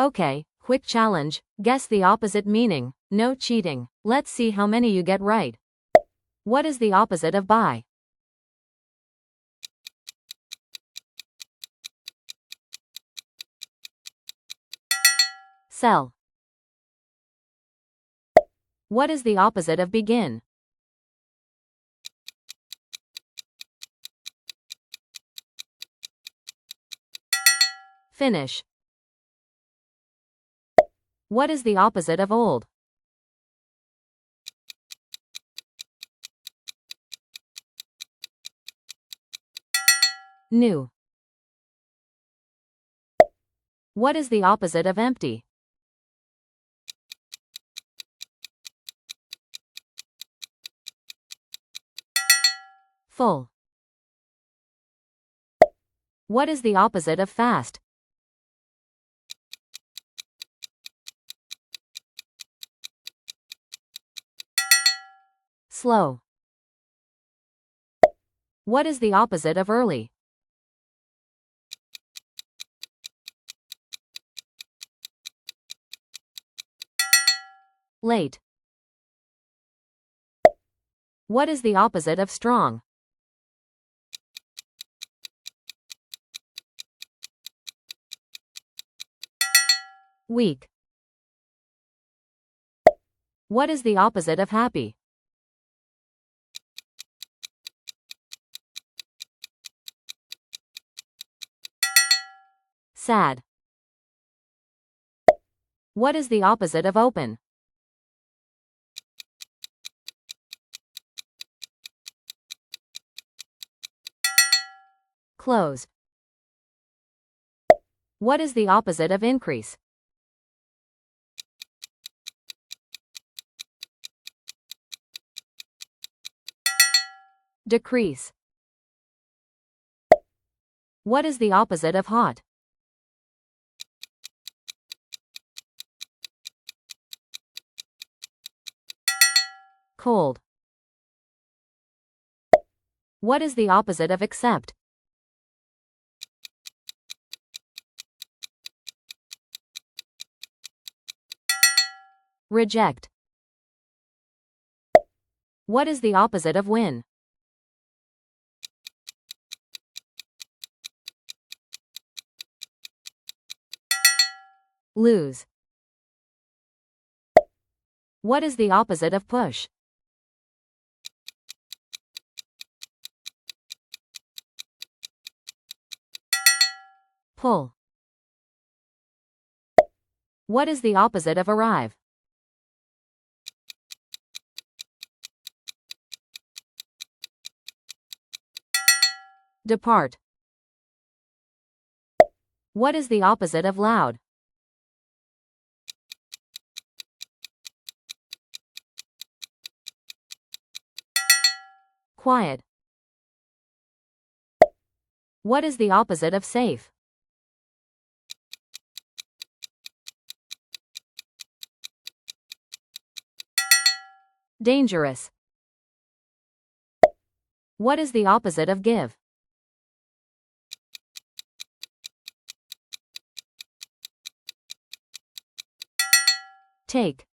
Okay, quick challenge. Guess the opposite meaning. No cheating. Let's see how many you get right. What is the opposite of buy? Sell. What is the opposite of begin? Finish. What is the opposite of old? New. What is the opposite of empty? Full. What is the opposite of fast? Slow. What is the opposite of early? Late. What is the opposite of strong? Weak. What is the opposite of happy? Sad. What is the opposite of open? Close. What is the opposite of increase? Decrease. What is the opposite of hot? Cold. What is the opposite of accept? Reject. What is the opposite of win? Lose. What is the opposite of push? Pull. What is the opposite of arrive? Depart. What is the opposite of loud? Quiet. What is the opposite of safe? Dangerous. What is the opposite of give? Take.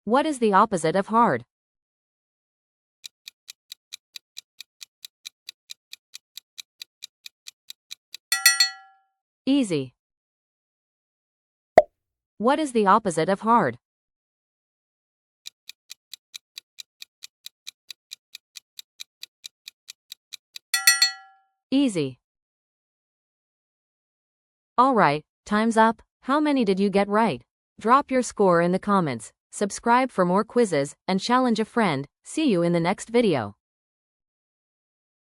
What is the opposite of hard? Easy. What is the opposite of hard? Easy. Alright, time's up. How many did you get right? Drop your score in the comments, subscribe for more quizzes, and challenge a friend. See you in the next video.